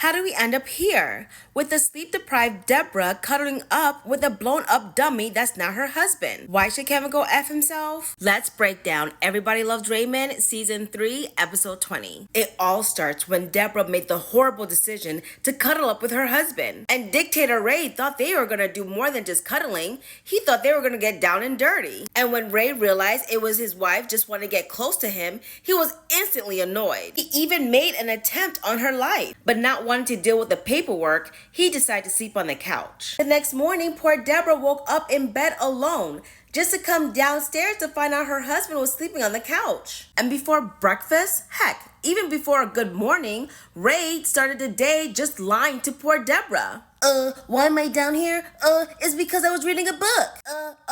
How do we end up here? With the sleep-deprived Deborah cuddling up with a blown-up dummy that's not her husband. Why should Kevin go F himself? Let's break down Everybody Loves Raymond, Season 3, Episode 20. It all starts when Deborah made the horrible decision to cuddle up with her husband. And Dictator Ray thought they were gonna do more than just cuddling. He thought they were gonna get down and dirty. And when Ray realized it was his wife just wanting to get close to him, he was instantly annoyed. He even made an attempt on her life, but not wanting to deal with the paperwork, he decided to sleep on the couch. The next morning, poor Deborah woke up in bed alone, just to come downstairs to find out her husband was sleeping on the couch. And before breakfast, heck, even before a good morning, Ray started the day just lying to poor Deborah. Why am I down here? It's because I was reading a book.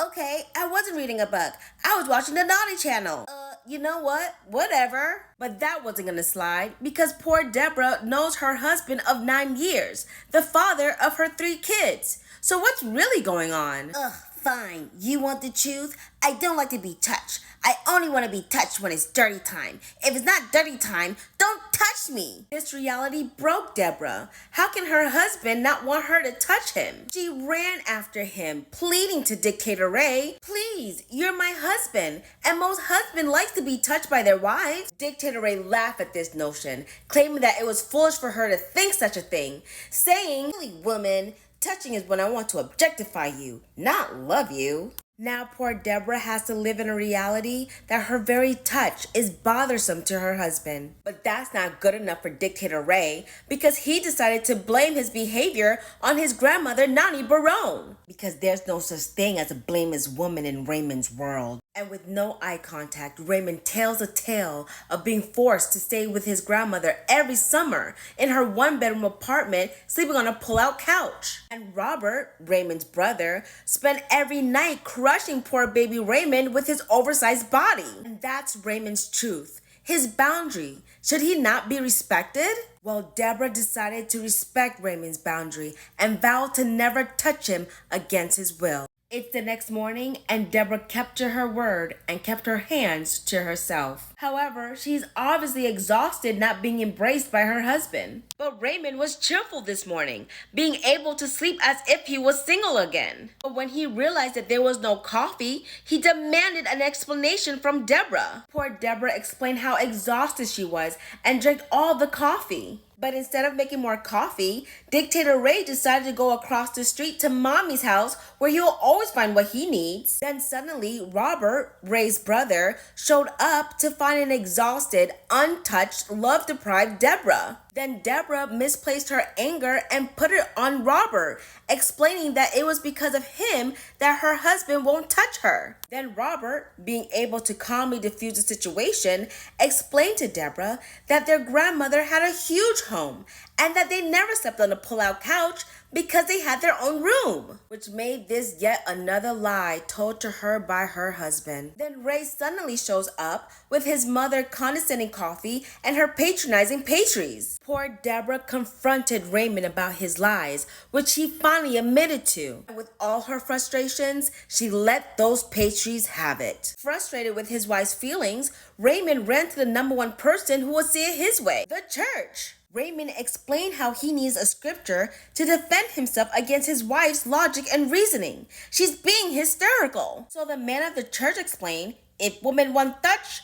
Okay, I wasn't reading a book. I was watching the Naughty Channel. You know what? Whatever. But that wasn't gonna slide because poor Deborah knows her husband of 9 years, the father of her 3 kids. So what's really going on? Fine. You want the truth? I don't like to be touched. I only want to be touched when it's dirty time. If it's not dirty time, don't touch me. This reality broke Deborah. How can her husband not want her to touch him? She ran after him, pleading to Dictator Ray, "Please, you're my husband, and most husbands like to be touched by their wives." Dictator Ray laughed at this notion, claiming that it was foolish for her to think such a thing, saying, "Silly woman, touching is when I want to objectify you, not love you." Now poor Deborah has to live in a reality that her very touch is bothersome to her husband. But that's not good enough for Dictator Ray because he decided to blame his behavior on his grandmother, Nani Barone. Because there's no such thing as a blameless woman in Raymond's world. And with no eye contact, Raymond tells a tale of being forced to stay with his grandmother every summer in her 1-bedroom apartment, sleeping on a pull-out couch. And Robert, Raymond's brother, spent every night crushing poor baby Raymond with his oversized body. And that's Raymond's truth, his boundary. Should he not be respected? Well, Deborah decided to respect Raymond's boundary and vowed to never touch him against his will. It's the next morning, and Deborah kept to her word and kept her hands to herself. However, she's obviously exhausted not being embraced by her husband. But Raymond was cheerful this morning, being able to sleep as if he was single again. But when he realized that there was no coffee, he demanded an explanation from Deborah. Poor Deborah explained how exhausted she was and drank all the coffee. But instead of making more coffee, Dictator Ray decided to go across the street to Mommy's house where he'll always find what he needs. Then suddenly, Robert, Ray's brother, showed up to find an exhausted, untouched, love-deprived Deborah. Then Deborah misplaced her anger and put it on Robert, explaining that it was because of him that her husband won't touch her. Then Robert, being able to calmly diffuse the situation, explained to Deborah that their grandmother had a huge home and that they never slept on a pull-out couch because they had their own room, which made this yet another lie told to her by her husband. Then Ray suddenly shows up with his mother condescending coffee and her patronizing pastries. Poor Deborah confronted Raymond about his lies, which he finally admitted to. And with all her frustrations, she let those pastries have it. Frustrated with his wife's feelings, Raymond ran to the number one person who would see it his way, the church. Raymond explained how he needs a scripture to defend himself against his wife's logic and reasoning. She's being hysterical. So the man of the church explained, if women want touch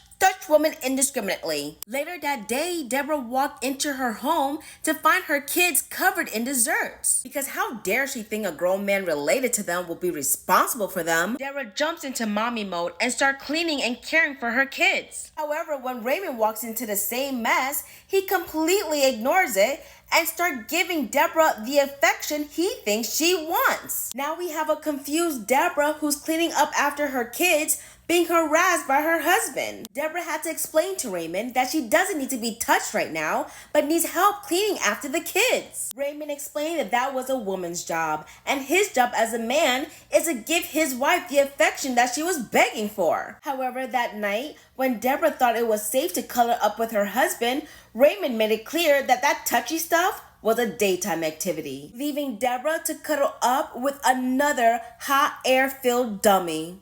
women indiscriminately. Later that day, Deborah walked into her home to find her kids covered in desserts. Because how dare she think a grown man related to them will be responsible for them? Deborah jumps into mommy mode and starts cleaning and caring for her kids. However, when Raymond walks into the same mess, he completely ignores it and start giving Deborah the affection he thinks she wants. Now we have a confused Deborah who's cleaning up after her kids being harassed by her husband. Deborah had to explain to Raymond that she doesn't need to be touched right now, but needs help cleaning after the kids. Raymond explained that that was a woman's job, and his job as a man is to give his wife the affection that she was begging for. However, that night, when Deborah thought it was safe to cuddle up with her husband, Raymond made it clear that that touchy stuff was a daytime activity, leaving Deborah to cuddle up with another hot air-filled dummy.